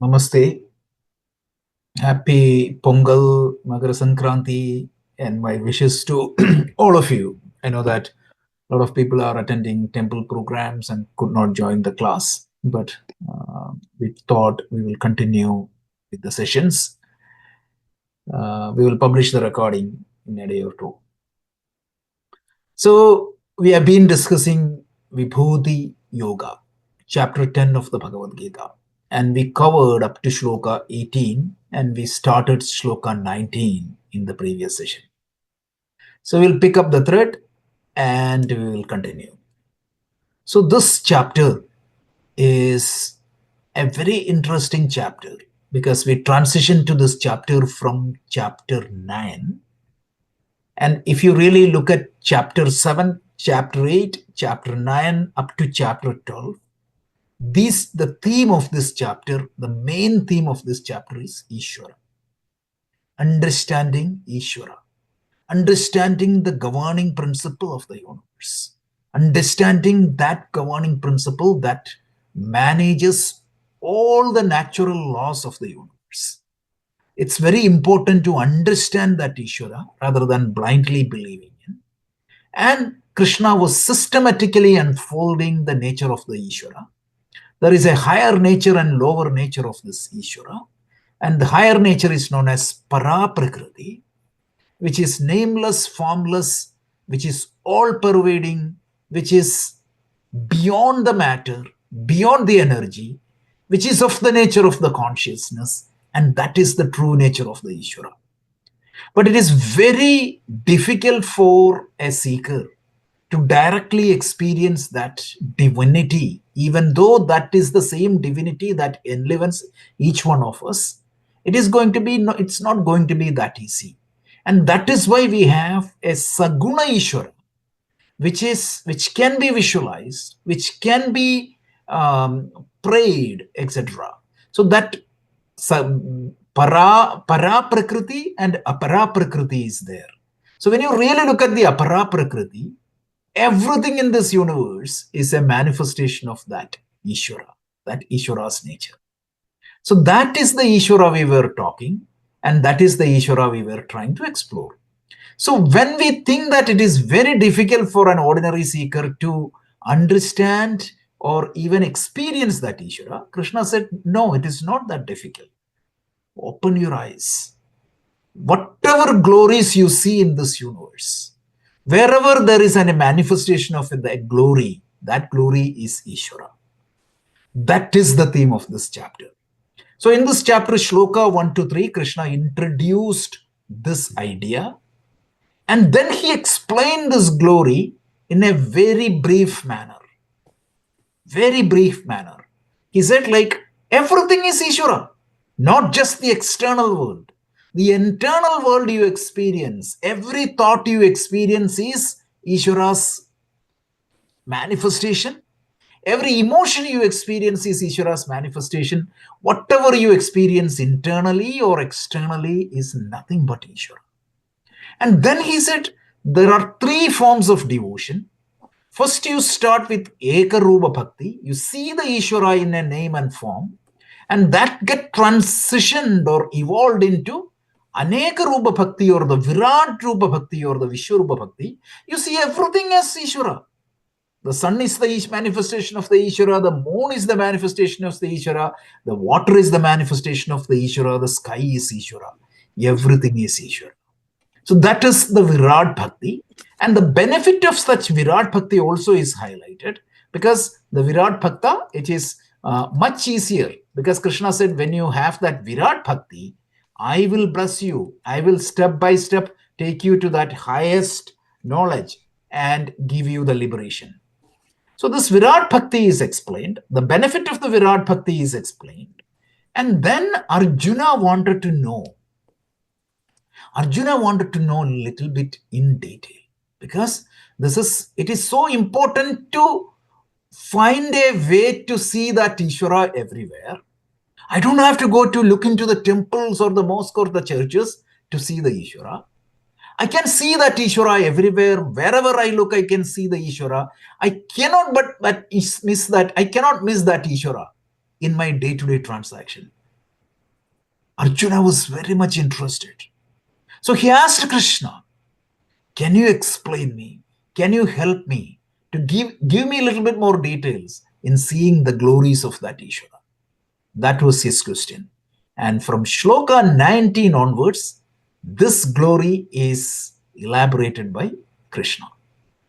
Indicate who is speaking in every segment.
Speaker 1: Namaste. Happy Pongal, Makara Sankranti, and my wishes to all of you. I know that a lot of people are attending temple programs and could not join the class, but we thought we will continue with the sessions. We will publish the recording in a day or two. So we have been discussing Vibhuti Yoga, chapter 10 of the Bhagavad Gita. And we covered up to Shloka 18 and we started Shloka 19 in the previous session. So we'll pick up the thread and we will continue. So this chapter is a very interesting chapter because we transition to this chapter from chapter 9. And if you really look at chapter 7, chapter 8, chapter 9 up to chapter 12, the theme of this chapter, the main theme of this chapter is Ishvara. Understanding Ishvara. Understanding the governing principle of the universe. Understanding that governing principle that manages all the natural laws of the universe. It's very important to understand that Ishvara rather than blindly believing in. And Krishna was systematically unfolding the nature of the Ishvara. There is a higher nature and lower nature of this Ishvara. And the higher nature is known as Para Prakriti, which is nameless, formless, which is all-pervading, which is beyond the matter, beyond the energy, which is of the nature of the consciousness, and that is the true nature of the Ishvara. But it is very difficult for a seeker to directly experience that divinity, even though that is the same divinity that enlivens each one of us. It's not going to be that easy. And that is why we have a Saguna Ishvara, which can be visualized, which can be prayed, etc. So that para Prakriti and Apara Prakriti is there. So when you really look at the Apara Prakriti, everything in this universe is a manifestation of that Ishvara, that Ishvara's nature. So that is the Ishvara we were talking, and that is the Ishvara we were trying to explore. So when we think that it is very difficult for an ordinary seeker to understand or even experience that Ishvara, Krishna said, no, it is not that difficult. Open your eyes. Whatever glories you see in this universe, wherever there is a manifestation of that glory is Ishvara. That is the theme of this chapter. So in this chapter, Shloka 1 to 3, Krishna introduced this idea. And then he explained this glory in a very brief manner. Very brief manner. He said, like, everything is Ishvara, not just the external world. The internal world you experience, every thought you experience is Ishvara's manifestation. Every emotion you experience is Ishvara's manifestation. Whatever you experience internally or externally is nothing but Ishvara. And then he said, there are three forms of devotion. First, you start with Eka Rupa Bhakti. You see the Ishvara in a name and form. And that get transitioned or evolved into Aneka Rupa Bhakti or the Virat Rupa Bhakti or the Vishwarupa Bhakti. You see everything as Ishvara. The sun is the manifestation of the Ishvara. The moon is the manifestation of the Ishvara. The water is the manifestation of the Ishvara. The sky is Ishvara. Everything is Ishvara. So that is the Virat Bhakti. And the benefit of such Virat Bhakti also is highlighted because the Virat Bhakta, it is much easier because Krishna said, when you have that Virat Bhakti, I will bless you. I will step by step take you to that highest knowledge and give you the liberation. So this Virat Bhakti is explained. The benefit of the Virat Bhakti is explained. And then Arjuna wanted to know. Arjuna wanted to know a little bit in detail because it is so important to find a way to see that Ishvara everywhere. I don't have to go to look into the temples or the mosque or the churches to see the Ishvara. I can see that Ishvara everywhere. Wherever I look, I can see the Ishvara. I cannot miss that Ishvara in my day-to-day transaction. Arjuna was very much interested. So he asked Krishna, can you explain me? Can you help me to give me a little bit more details in seeing the glories of that Ishvara? That was his question. And from Shloka 19 onwards, this glory is elaborated by Krishna.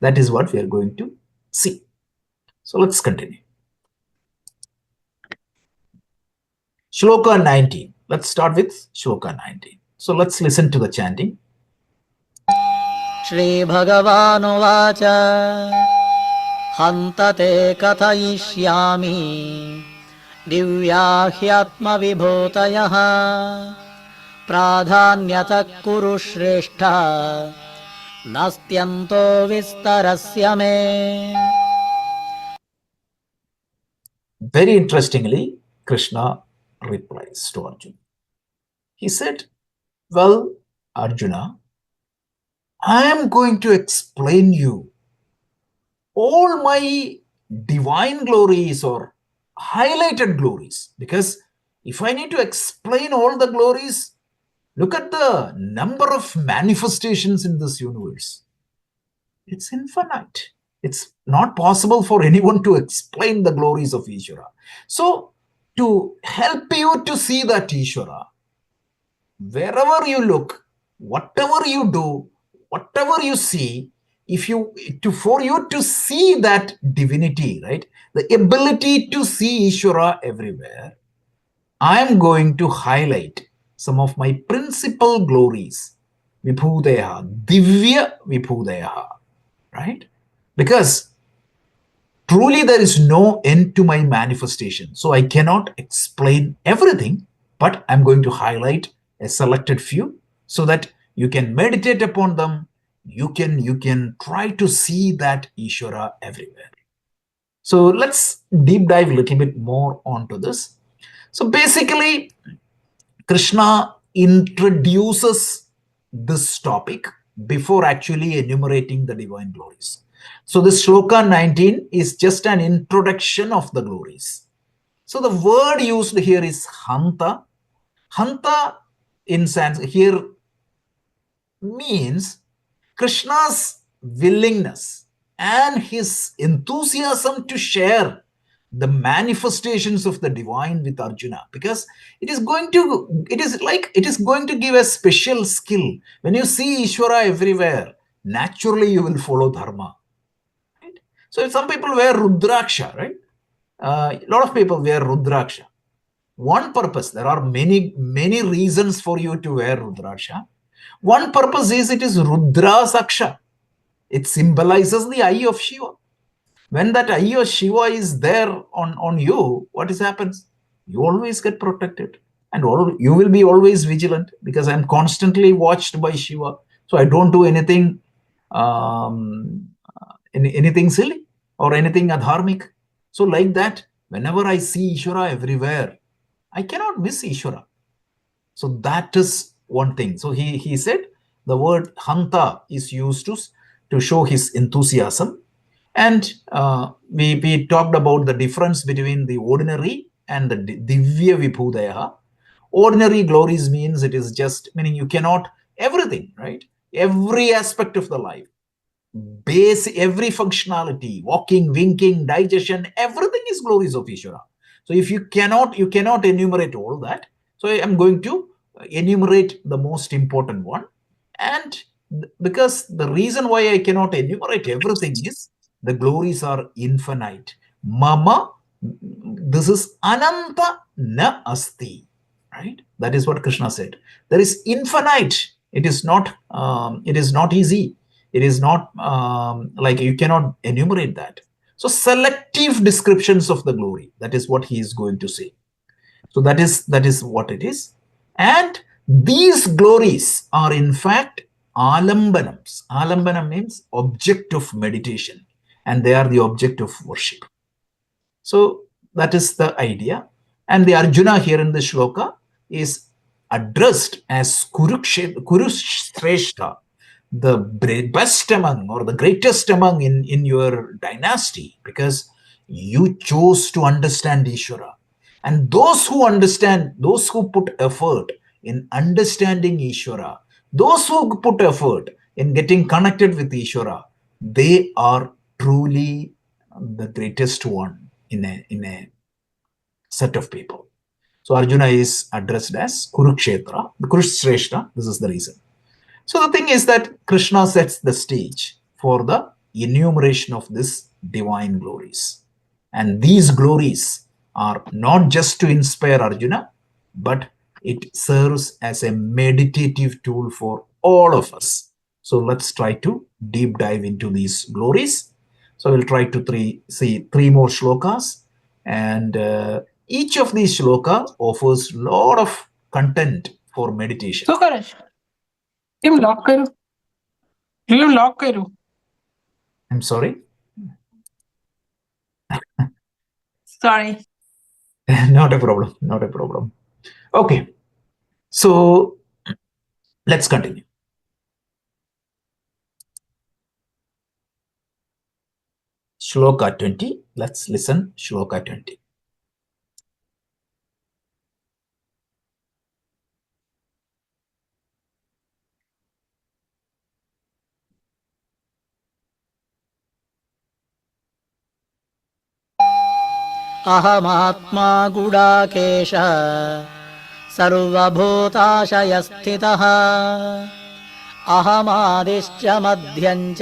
Speaker 1: That is what we are going to see. So let's continue. Shloka 19. Let's start with Shloka 19. So let's listen to the chanting.
Speaker 2: Shri Bhagavanuvacha Hantate kathayishyami Divyahyatma vibhutayaha Pradhanyata kuru shrestha Nastyanto vistarasya me.
Speaker 1: Very interestingly, Krishna replies to Arjuna. He said, well, Arjuna, I am going to explain you all my divine glories or highlighted glories, because if I need to explain all the glories, look at the number of manifestations in this universe. It's infinite. It's not possible for anyone to explain the glories of Ishvara. So, to help you to see that Ishvara, wherever you look, whatever you do, whatever you see, for you to see that divinity, right, the ability to see Ishvara everywhere, I am going to highlight some of my principal glories, Vibhuteha, Divya Vibhuteha, right? Because truly there is no end to my manifestation. So I cannot explain everything, but I'm going to highlight a selected few so that you can meditate upon them. You can try to see that Ishvara everywhere. So let's deep dive a little bit more onto this. So basically, Krishna introduces this topic before actually enumerating the divine glories. So this Shloka 19 is just an introduction of the glories. So the word used here is Hanta. Hanta in Sanskrit here means Krishna's willingness and his enthusiasm to share the manifestations of the divine with Arjuna, because it is going to give a special skill. When you see Ishvara everywhere, naturally you will follow dharma. Right? So some people wear Rudraksha, right? A lot of people wear Rudraksha. One purpose, there are many reasons for you to wear Rudraksha. One purpose is it is Rudra Saksha. It symbolizes the eye of Shiva. When that eye of Shiva is there on you, what happens? You always get protected. And you will be always vigilant, because I'm constantly watched by Shiva. So I don't do anything anything silly or anything adharmic. So like that, whenever I see Ishvara everywhere, I cannot miss Ishvara. So that is one thing. So he said the word Hanta is used to show his enthusiasm. And we talked about the difference between the ordinary and the Divya Vibhuteha. Ordinary glories means it is just, meaning you cannot, everything, right? Every aspect of the life, every functionality, walking, winking, digestion, everything is glories of Ishvara. So if you cannot enumerate all that. So I am going to enumerate the most important one. And because the reason why I cannot enumerate everything is the glories are infinite. Mama, this is Ananta na asti, right? That is what Krishna said. There is infinite. It is not easy. It is not like you cannot enumerate that. So selective descriptions of the glory, that is what he is going to say. So that is what it is. And these glories are in fact alambanams. Alambanam means object of meditation, and they are the object of worship. So that is the idea. And the Arjuna here in the shloka is addressed as Kurushreshta, the best among, or the greatest among in your dynasty, because you chose to understand Ishvara. And those who understand, those who put effort in understanding Ishvara, those who put effort in getting connected with Ishvara, they are truly the greatest one in a set of people. So Arjuna is addressed as Kurukshetra, Kurushreshta. This is the reason. So the thing is that Krishna sets the stage for the enumeration of these divine glories. And these glories are not just to inspire Arjuna, but it serves as a meditative tool for all of us. So let's try to deep dive into these glories. So we'll try to see three more shlokas, and each of these shloka offers a lot of content for meditation.
Speaker 3: શું કરે છે? કેમ લોક કર્યું? કેમ લોક કર્યું?
Speaker 1: I'm sorry.
Speaker 3: Sorry.
Speaker 1: Not a problem. Not a problem. Okay. So let's continue. Shloka 20. Let's listen. Shloka 20.
Speaker 2: अहमात्मा गुडाकेशः सर्वभूताशयस्थितः अहमादिश्च मध्यं च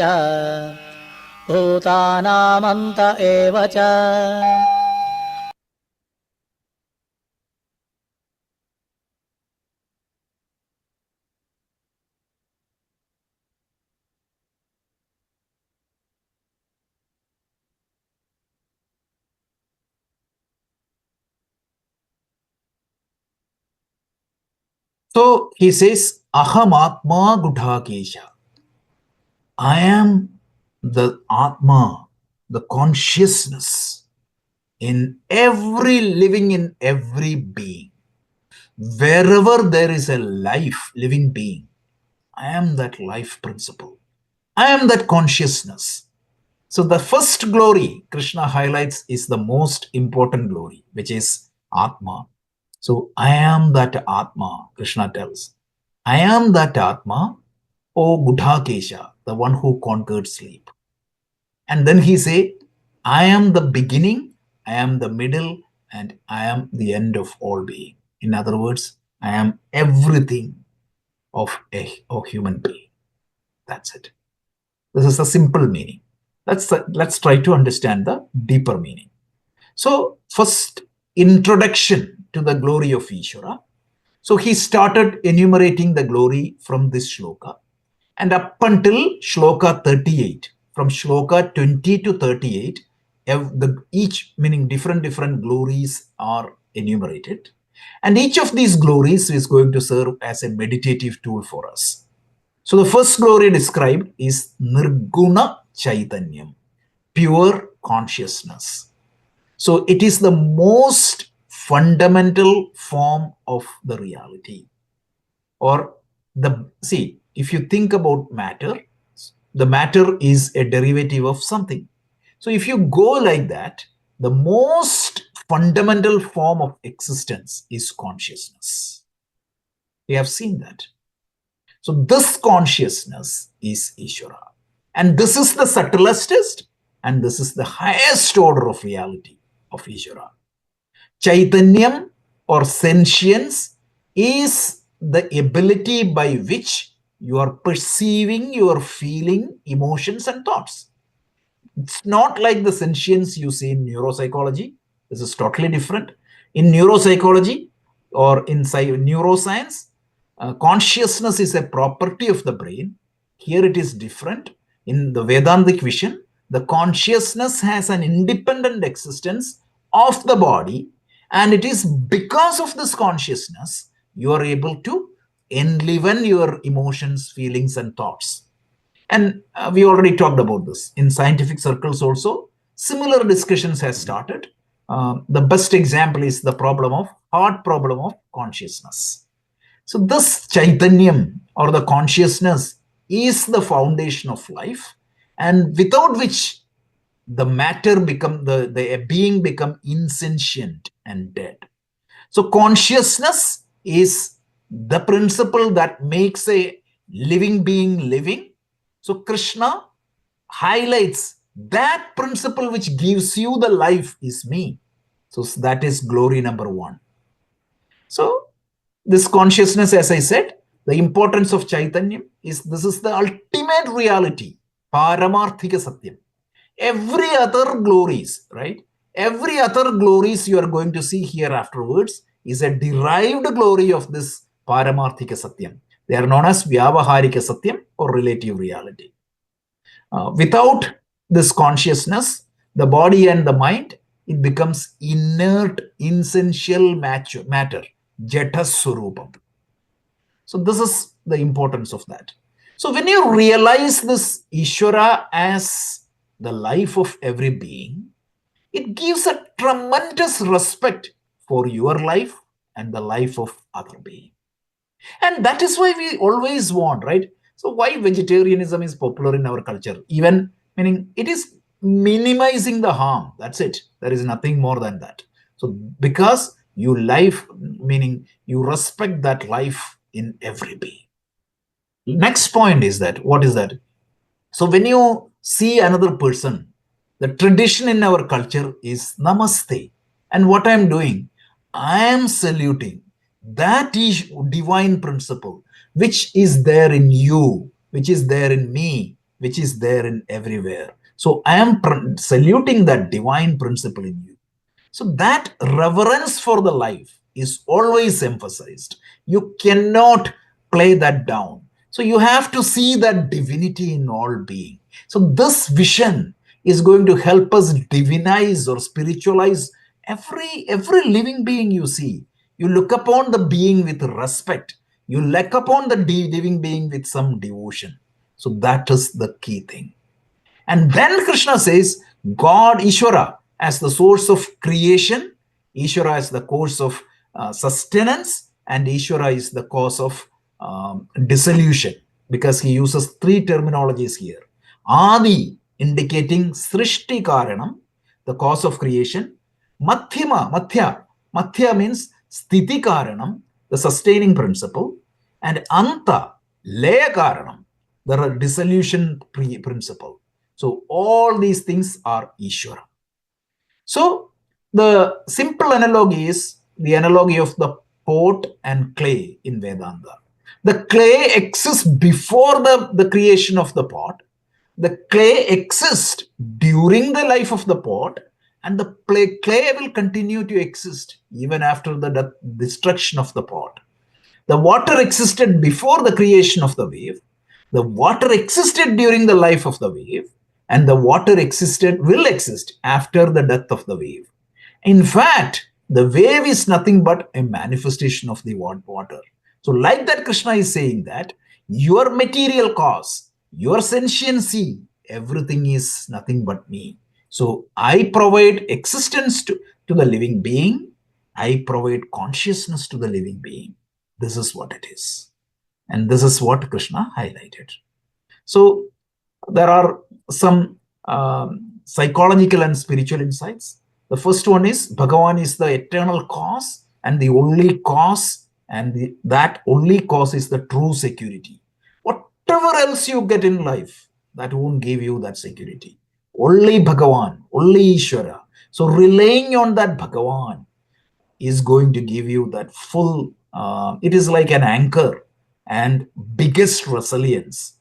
Speaker 2: भूतानामन्त एव च.
Speaker 1: So he says, Aham Atma Gudhakesha. I am the Atma, the consciousness in every living, in every being. Wherever there is a life, living being, I am that life principle. I am that consciousness. So the first glory Krishna highlights is the most important glory, which is Atma. So I am that Atma, Krishna tells. I am that Atma, O Gudhakesha, the one who conquered sleep. And then he say, I am the beginning, I am the middle, and I am the end of all being. In other words, I am everything of a human being. That's it. This is the simple meaning. Let's try to understand the deeper meaning. So first, introduction to the glory of Ishvara. So he started enumerating the glory from this shloka, and up until shloka 38, from shloka 20 to 38, each meaning different glories are enumerated, and each of these glories is going to serve as a meditative tool for us. So the first glory described is Nirguna Chaitanyam, pure consciousness. So it is the most fundamental form of the reality. Or if you think about matter, the matter is a derivative of something. So if you go like that, the most fundamental form of existence is consciousness. We have seen that. So this consciousness is Ishvara. And this is the subtlest, and this is the highest order of reality of Ishvara. Chaitanyam or sentience is the ability by which you are perceiving, you are feeling emotions and thoughts. It's not like the sentience you see in neuropsychology. This is totally different. In neuropsychology or in neuroscience, consciousness is a property of the brain. Here it is different. In the Vedantic vision, the consciousness has an independent existence of the body, and it is because of this consciousness you are able to enliven your emotions, feelings, and thoughts. And we already talked about this. In scientific circles also, similar discussions have started. The best example is the hard problem of consciousness. So this Chaitanyam or the consciousness is the foundation of life, and without which the matter become the being become insentient and dead. So consciousness is the principle that makes a living being living. So Krishna highlights that principle which gives you the life is me. So that is glory number one. So this consciousness, as I said, the importance of Chaitanya is this is the ultimate reality, Paramarthika Satyam. Every other glories, right? Every other glories you are going to see here afterwards is a derived glory of this Paramarthika Satyam. They are known as Vyavaharika Satyam or relative reality. Without this consciousness, the body and the mind, it becomes inert, essential matter, Jata Surupam. So this is the importance of that. So when you realize this Ishvara as the life of every being, it gives a tremendous respect for your life and the life of other being. And that is why we always want, right? So why vegetarianism is popular in our culture? Even meaning it is minimizing the harm. That's it. There is nothing more than that. So because you life, meaning you respect that life in every being. Next point is that what is that? So when you see another person, the tradition in our culture is namaste. And what I'm doing, I am saluting that is divine principle which is there in you, which is there in me, which is there in everywhere. So I am saluting that divine principle in you. So that reverence for the life is always emphasized. You cannot play that down. So you have to see that divinity in all being. So this vision is going to help us divinize or spiritualize every living being you see. You look upon the being with respect. You look upon the living being with some devotion. So that is the key thing. And then Krishna says, God, Ishvara, as the source of creation, Ishvara as the cause of sustenance, and Ishvara is the cause of dissolution, because he uses three terminologies here. Adi, indicating Srishti Karanam, the cause of creation. Madhya means Sthiti Karanam, the sustaining principle. And Anta, Laya Karanam, the dissolution principle. So all these things are Ishvara. So the simple analogy is the analogy of the pot and clay in Vedanta. The clay exists before the creation of the pot. The clay exists during the life of the pot, and the clay will continue to exist even after the destruction of the pot. The water existed before the creation of the wave. The water existed during the life of the wave, and the water will exist after the death of the wave. In fact, the wave is nothing but a manifestation of the water. So, like that, Krishna is saying that your material cause, your sentiency, everything is nothing but me. So, I provide existence to the living being, I provide consciousness to the living being. This is what it is. And this is what Krishna highlighted. So there are some psychological and spiritual insights. The first one is Bhagavan is the eternal cause and the only cause, and that only cause is the true security. Whatever else you get in life, that won't give you that security. Only Bhagavan, only Ishvara. So relying on that Bhagavan is going to give you that full, it is like an anchor and biggest resilience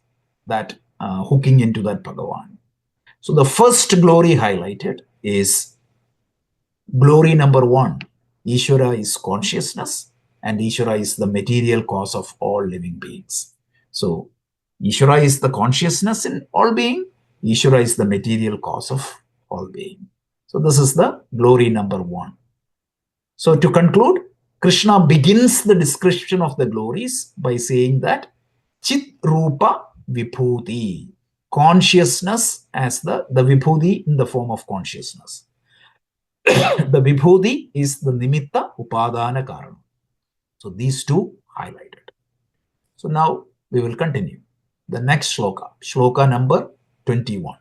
Speaker 1: that hooking into that Bhagavan. So the first glory highlighted is glory number one. Ishvara is consciousness, and Ishvara is the material cause of all living beings. So Ishvara is the consciousness in all being. Ishvara is the material cause of all being. So this is the glory number one. So to conclude, Krishna begins the description of the glories by saying that Chit Rupa Vibhuti, consciousness as the Vibhuti in the form of consciousness. The Vibhuti is the Nimitta Upadana Karana. So these two highlighted. So now we will continue. The next shloka, shloka number 21.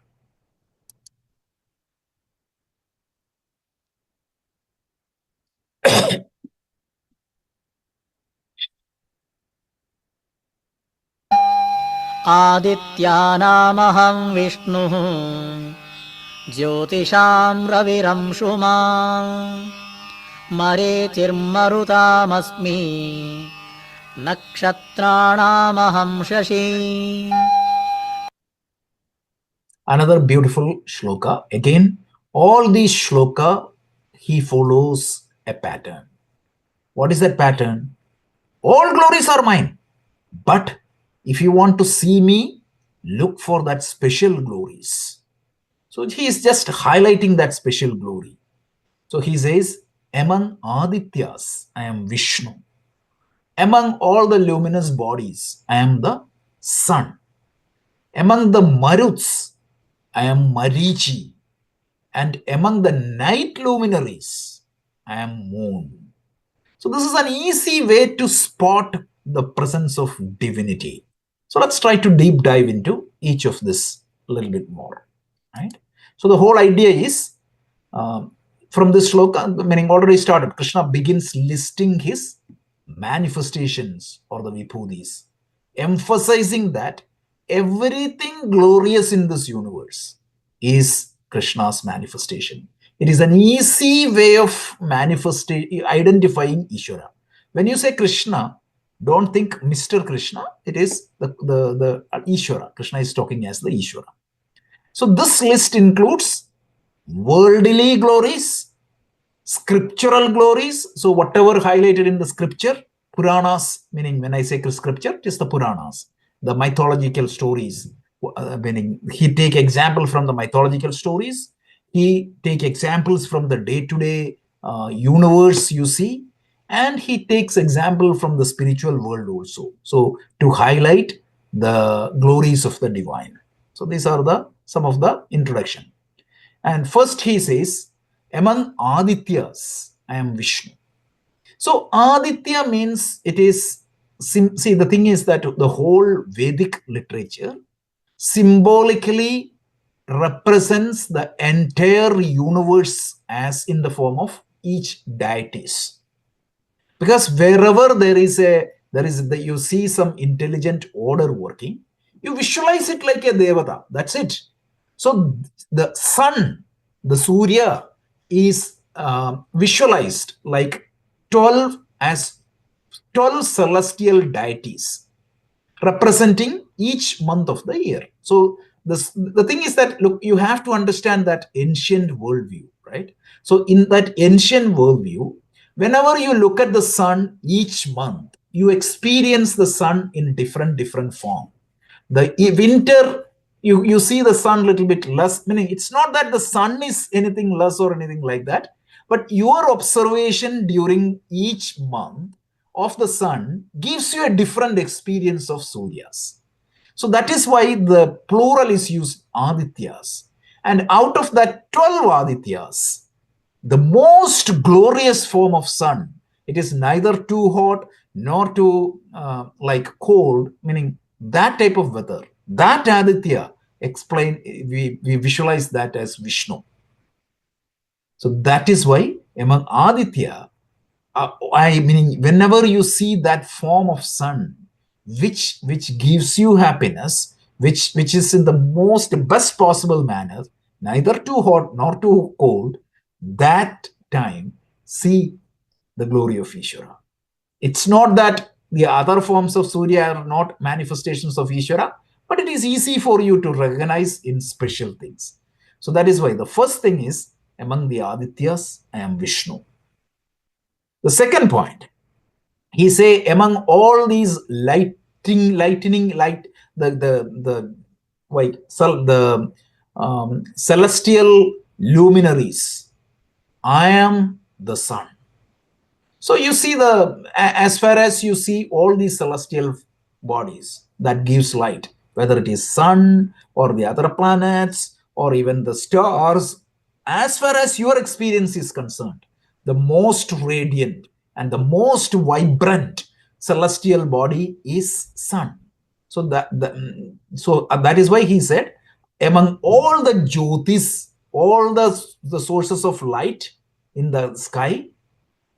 Speaker 2: आदित्यानामहं विष्णुः ज्योतिषां रविरंशुमान् मरीचिर्मरुतामस्मि नक्षत्राणामहं शशी.
Speaker 1: Another beautiful shloka. Again, all these shloka, he follows a pattern. What is that pattern? All glories are mine. But if you want to see me, look for that special glories. So he is just highlighting that special glory. So he says, among Adityas, I am Vishnu. Among all the luminous bodies, I am the sun. Among the Maruts, I am Marichi. And among the night luminaries, I am moon. So this is an easy way to spot the presence of divinity. So let's try to deep dive into each of this a little bit more. Right? So the whole idea is, from this shloka, meaning already started, Krishna begins listing his manifestations or the vibhutis, emphasizing that everything glorious in this universe is Krishna's manifestation. It is an easy way of identifying Ishvara. When you say Krishna, don't think Mr. Krishna. It is the Ishvara. Krishna is talking as the Ishvara. So this list includes worldly glories, scriptural glories. So whatever highlighted in the scripture, Puranas, meaning when I say scripture, it is the Puranas, the mythological stories. Meaning he take example from the mythological stories. He take examples from the day-to-day universe you see, and he takes example from the spiritual world also. So to highlight the glories of the divine. So these are some of the introduction. And first he says, among Adityas, I am Vishnu. So Aditya means it is, see, the thing is that the whole Vedic literature symbolically represents the entire universe as in the form of each deities. Because wherever you see some intelligent order working, you visualize it like a devata. That's it. So the sun, the Surya, is visualized like 12 celestial deities representing each month of the year. So the thing is that, look, you have to understand that ancient worldview, right? So in that ancient worldview, whenever you look at the sun each month, you experience the sun in different form. The winter, you see the sun a little bit less, meaning it's not that the sun is anything less or anything like that, but your observation during each month of the sun gives you a different experience of Suryas. So that is why the plural is used, Adityas. And out of that 12 Adityas, the most glorious form of sun, it is neither too hot nor too cold, meaning that type of weather, that Aditya, we visualize that as Vishnu. So that is why among Aditya, meaning whenever you see that form of sun, which gives you happiness, which is in the most best possible manner, neither too hot nor too cold, that time see the glory of Ishvara. It's not that the other forms of Surya are not manifestations of Ishvara, but it is easy for you to recognize in special things. So that is why the first thing is, among the Adityas, I am Vishnu. The second point, he say, among all these celestial luminaries, I am the sun. So you see, as far as you see all these celestial bodies that gives light, whether it is sun or the other planets or even the stars, as far as your experience is concerned, the most radiant and the most vibrant celestial body is sun. So that is why he said, among all the jyotis, all the sources of light in the sky,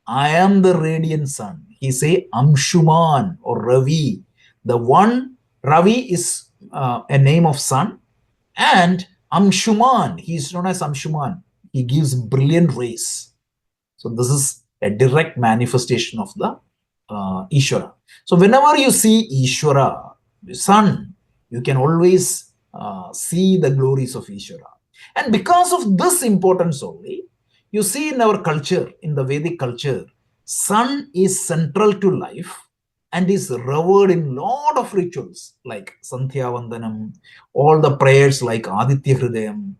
Speaker 1: I am the radiant sun. He say Amshuman or Ravi. The one, Ravi is a name of sun, and Amshuman, he is known as Amshuman. He gives brilliant rays. So this is a direct manifestation of the Ishvara. So whenever you see Ishvara, sun, you can always see the glories of Ishvara. And because of this importance only, you see in our culture, in the Vedic culture, sun is central to life and is revered in lot of rituals like Sandhya Vandanam, all the prayers like Aditya Hridayam.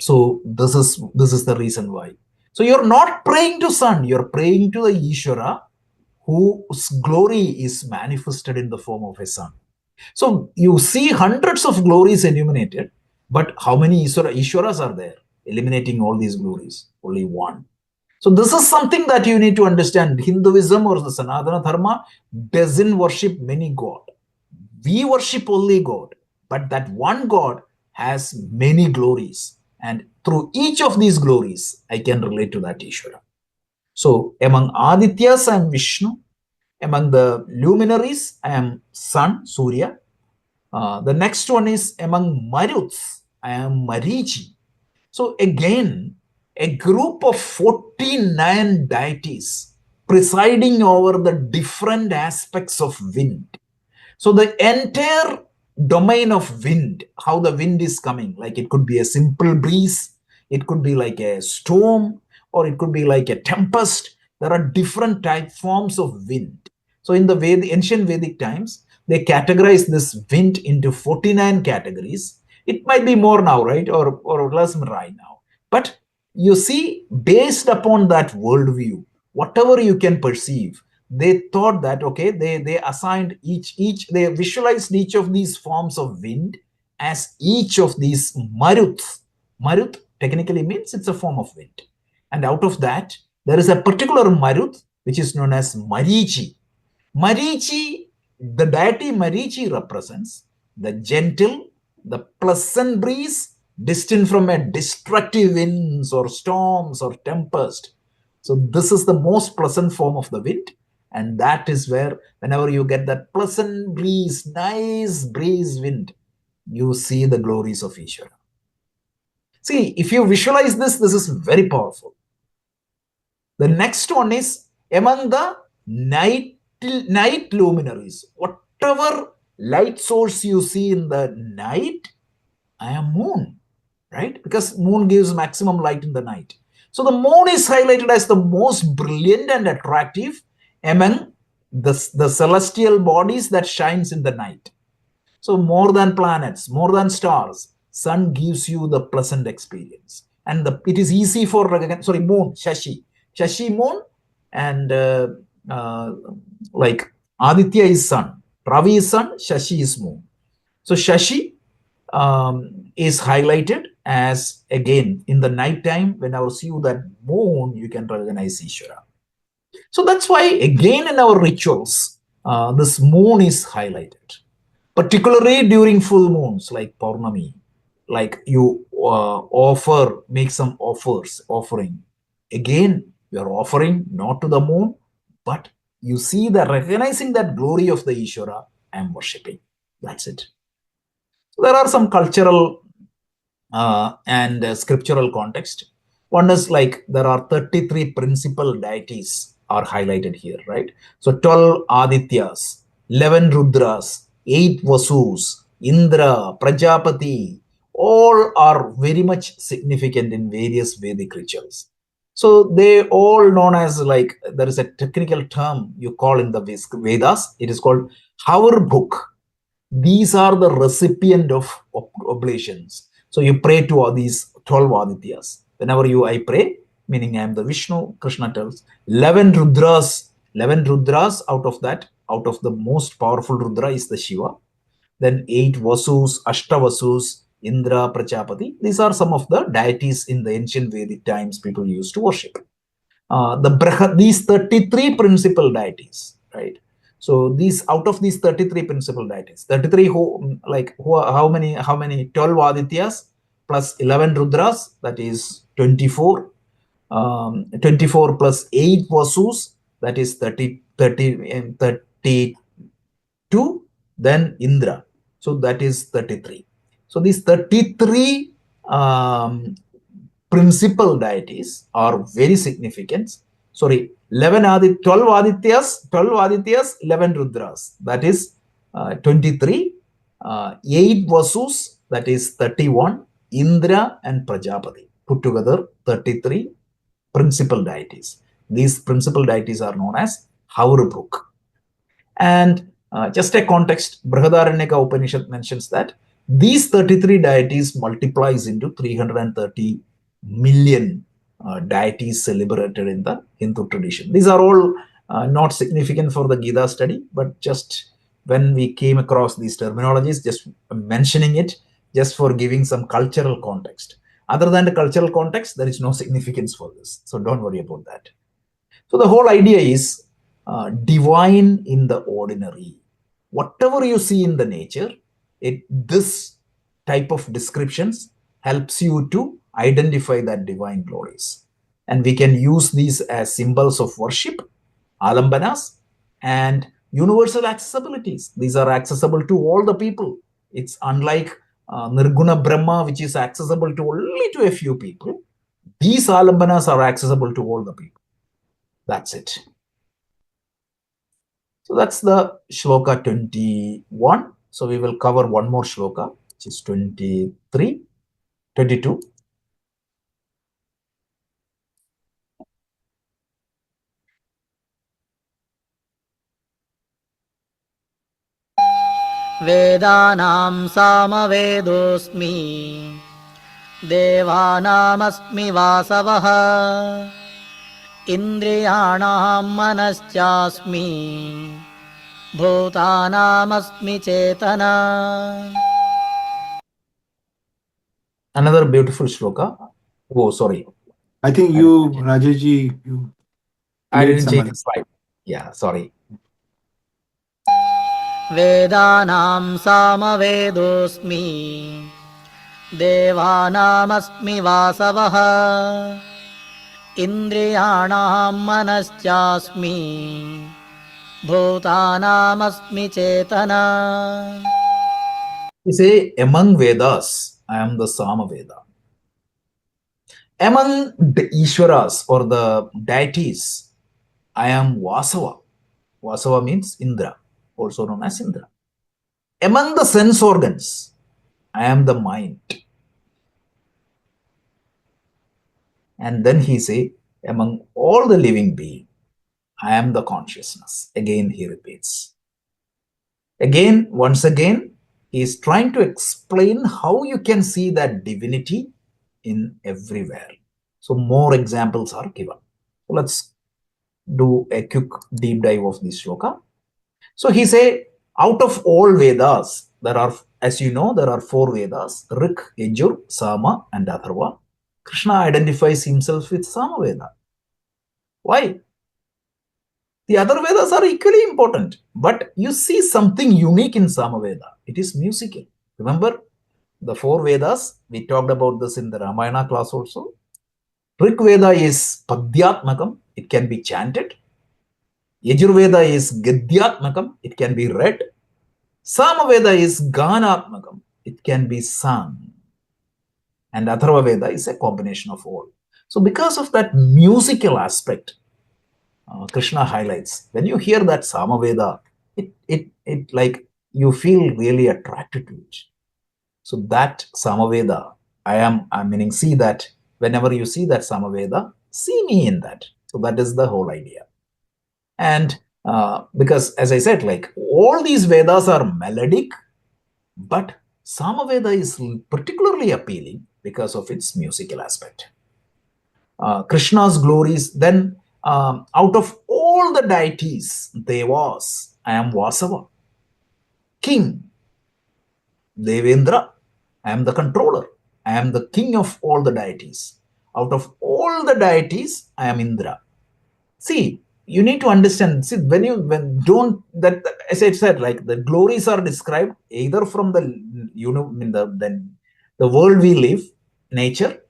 Speaker 1: So this is the reason why. So you're not praying to sun, you're praying to the Ishvara whose glory is manifested in the form of a sun. So you see hundreds of glories illuminated, but how many Ishwaras are there eliminating all these glories? Only one. So this is something that you need to understand. Hinduism or the Sanatana Dharma doesn't worship many gods. We worship only God, but that one God has many glories. And through each of these glories, I can relate to that Ishvara. So among Adityas, I am Vishnu. Among the luminaries, I am Sun, Surya. The next one is among Maruts, I am Marichi. So again, a group of 49 deities presiding over the different aspects of wind. So the entire domain of wind, how the wind is coming, like it could be a simple breeze, it could be like a storm, or it could be like a tempest. There are different type forms of wind. So in the ancient Vedic times, they categorize this wind into 49 categories. It might be more now, right? Or less right now. But you see, based upon that worldview, whatever you can perceive, they thought that, okay, they assigned each they visualized each of these forms of wind as each of these maruts. Marut technically means it's a form of wind. And out of that, there is a particular marut which is known as Marichi. Marichi, the deity Marichi represents the gentle, the pleasant breeze distant from a destructive winds or storms or tempest. So this is the most pleasant form of the wind. And that is where, whenever you get that pleasant breeze, nice breeze wind, you see the glories of Ishvara. See, if you visualize this, this is very powerful. The next one is among the night luminaries. Whatever light source you see in the night, I am moon, right? Because moon gives maximum light in the night. So the moon is highlighted as the most brilliant and attractive among the celestial bodies that shines in the night. So more than planets, more than stars, sun gives you the pleasant experience. And it is easy for, moon, Shashi moon, and like Aditya is sun, Ravi is sun, Shashi is moon. So Shashi is highlighted as, again, in the night time, whenever you see that moon, you can recognize Ishvara. So that's why, again, in our rituals, this moon is highlighted, particularly during full moons like Paurnami, like you make some offering. Again, you are offering not to the moon, but you see the recognizing that glory of the Ishvara I am worshipping. That's it. So there are some cultural and scriptural context. One is like there are 33 principal deities are highlighted here, right? So 12 Adityas, 11 Rudras, 8 Vasus, Indra, Prajapati, all are very much significant in various Vedic rituals. So they all known as, like, there is a technical term you call in the Vedas. It is called Hour Book. These are the recipient of oblations. So you pray to all these 12 Adityas. Whenever I pray, meaning I am the Vishnu, Krishna tells 11 Rudras out of that, out of the most powerful Rudra is the Shiva. Then 8 Vasus, Ashtavasus, Indra, Prajapati. These are some of the deities in the ancient Vedic times people used to worship. These 33 principal deities, right? So out of these 33 principal deities, 33 how many 12 Adityas plus 11 Rudras, that is 24. 24 plus 8 Vasus, that is 32. Then Indra. So that is 33. So these 33 principal deities are very significant. Sorry, 12 Adityas, 11 Rudras. That is 23. 8 Vasus, that is 31. Indra and Prajapati. Put together 33 principal deities. These principal deities are known as Haurabhuk. And just a context, Brihadaranyaka Upanishad mentions that these 33 deities multiplies into 330 million deities celebrated in the Hindu tradition. These are all not significant for the Gita study, but just when we came across these terminologies, just mentioning it, just for giving some cultural context. Other than the cultural context, there is no significance for this. So don't worry about that. So the whole idea is divine in the ordinary. Whatever you see in the nature, this type of descriptions helps you to identify that divine glories. And we can use these as symbols of worship, alambanas, and universal accessibilities. These are accessible to all the people. It's unlike Nirguna Brahma, which is accessible to only to a few people. These alambanas are accessible to all the people. That's it. So that's the shloka 21. So we will cover one more shloka, which is 23, 22.
Speaker 2: वेदानां सामवेदोऽस्मि देवानामस्मि वासवः इन्द्रियाणां मनश्चास्मि भूतानामस्मि चेतना.
Speaker 1: Another beautiful shloka. Oh, sorry.
Speaker 4: I think you, Rajaji, you
Speaker 1: I
Speaker 4: made
Speaker 1: didn't
Speaker 4: some
Speaker 1: change
Speaker 4: other.
Speaker 1: the slide. Yeah, sorry.
Speaker 2: वेदानां सामवेदोऽस्मि देवानामस्मि वासवः इन्द्रियाणां मनश्चास्मि भूतानामस्मि चेतना.
Speaker 1: You say, among Vedas, I am the Samaveda. Among the Ishwaras or the deities, I am Vasava. Vasava means Indra, also known as Indra. Among the sense organs, I am the mind. And then he say, among all the living beings, I am the consciousness. Again, he repeats. Again, once again, he is trying to explain how you can see that divinity in everywhere. So more examples are given. So let's do a quick deep dive of this shloka. So he say, out of all Vedas, there are, as you know, there are 4 Vedas, Rik, Yajur, Sama, and Atharva. Krishna identifies himself with Sama Veda. Why? The other Vedas are equally important, but you see something unique in Samaveda. It is musical. Remember the 4 Vedas? We talked about this in the Ramayana class also. Rik Veda is Padyatmakam, it can be chanted. Yajurveda is Gadyatmakam, it can be read. Samaveda is Ganatmakam, it can be sung. And Atharva Veda is a combination of all. So because of that musical aspect, Krishna highlights, when you hear that Samaveda, it like you feel really attracted to it. So that Samaveda, I'm meaning, see that whenever you see that Samaveda, see me in that. So that is the whole idea. And because as I said, like all these Vedas are melodic, but Samaveda is particularly appealing because of its musical aspect. Krishna's glories, then out of all the deities, Devas, I am Vasava. King, Devendra, I am the controller. I am the king of all the deities. Out of all the deities, I am Indra. See, you need to understand. See, as I said, like the glories are described either from the the world we live, nature,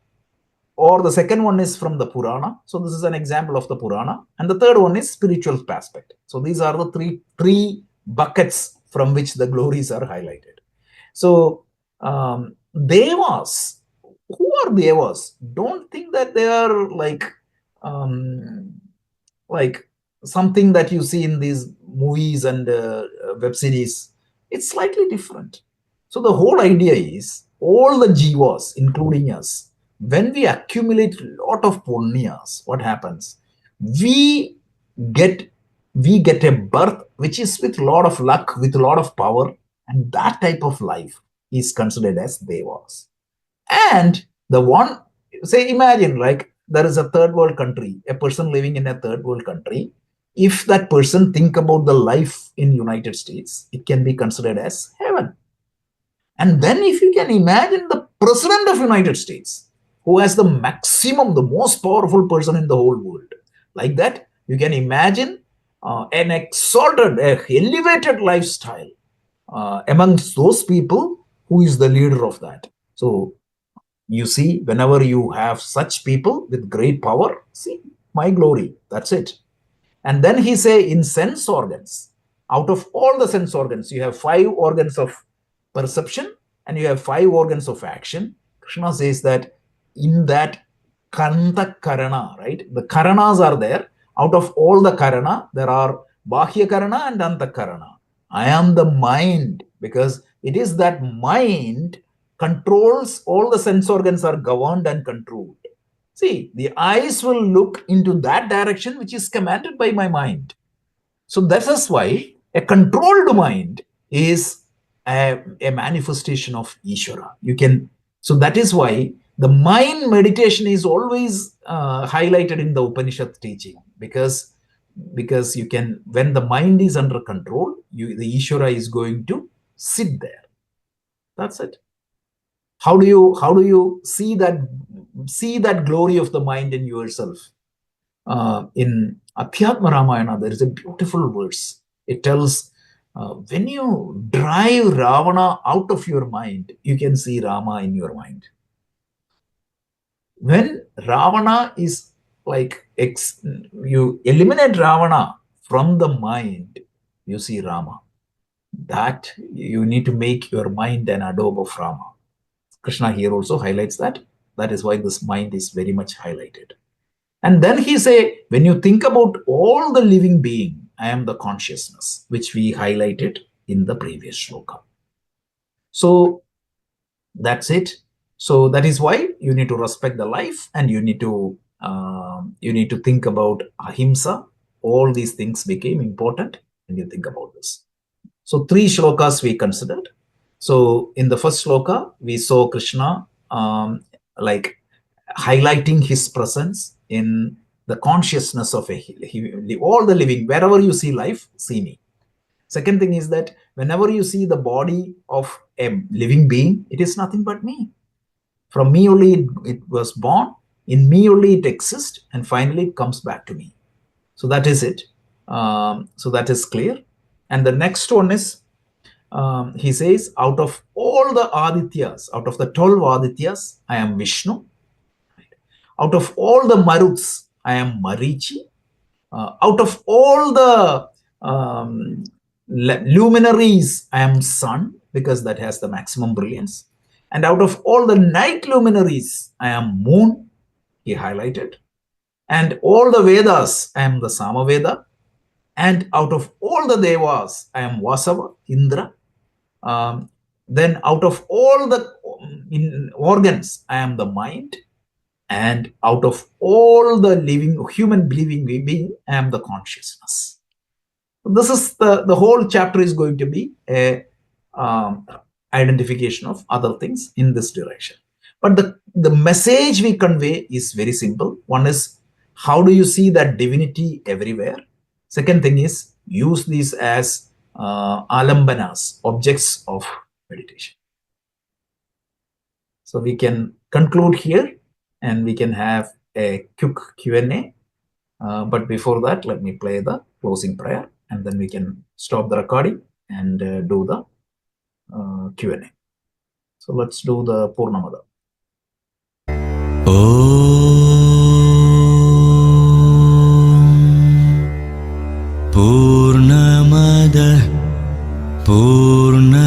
Speaker 1: or the second one is from the Purana. So this is an example of the Purana. And the third one is spiritual aspect. So these are the three buckets from which the glories are highlighted. So Devas, who are Devas? Don't think that they are like something that you see in these movies and web series. It's slightly different. So the whole idea is all the jivas, including us, when we accumulate a lot of punyas, what happens? We get a birth which is with a lot of luck, with a lot of power, and that type of life is considered as devas. And the one, say, imagine like there is a third world country, a person living in a third world country. If that person think about the life in United States, it can be considered as heaven. And then if you can imagine the president of United States, who has the maximum, the most powerful person in the whole world, like that, you can imagine an exalted, elevated lifestyle amongst those people who is the leader of that. So you see, whenever you have such people with great power, see, my glory, that's it. And then he say in sense organs, out of all the sense organs, you have 5 organs of perception and you have 5 organs of action. Krishna says that in that Kanta Karana, right? The Karanas are there. Out of all the Karana, there are Bahya Karana and Anta Karana. I am the mind, because it is that mind controls, all the sense organs are governed and controlled. See, the eyes will look into that direction which is commanded by my mind. So that is why a controlled mind is a manifestation of Ishvara. You can, so that is why the mind meditation is always highlighted in the Upanishad teaching, because you can, when the mind is under control, the Ishvara is going to sit there. That's it. How do you see that glory of the mind in yourself? In Adhyatma Ramayana, there is a beautiful verse. It tells, when you drive Ravana out of your mind, you can see Rama in your mind. When Ravana is like, you eliminate Ravana from the mind, you see Rama. That you need to make your mind an adobe of Rama. Krishna here also highlights that. That is why this mind is very much highlighted. And then he say, when you think about all the living being, I am the consciousness, which we highlighted in the previous shloka. So that's it. So that is why you need to respect the life, and you need to think about ahimsa. All these things became important when you think about this. So 3 shlokas we considered. So in the first shloka, we saw Krishna like highlighting his presence in the consciousness of all the living. Wherever you see life, see me. Second thing is that whenever you see the body of a living being, it is nothing but me. From me only it was born, in me only it exists, and finally it comes back to me. So that is it. So that is clear. And the next one is, he says, out of all the Adityas, out of the 12 Adityas, I am Vishnu. Out of all the Maruts, I am Marichi. Out of all the luminaries, I am Sun, because that has the maximum brilliance. And out of all the night luminaries, I am Moon, he highlighted. And all the Vedas, I am the Samaveda. And out of all the Devas, I am Vasava, Indra. Then out of all the organs, I am the mind. And out of all the human living being, I am the consciousness. This is the whole chapter is going to be a identification of other things in this direction. But the message we convey is very simple. One is, how do you see that divinity everywhere? Second thing is, use these as alambanas, objects of meditation. So we can conclude here, and we can have a quick Q&A. But before that, let me play the closing prayer, and then we can stop the recording and do the Q&A. So let's do the Purnamada.
Speaker 5: Purnamada Purnamidam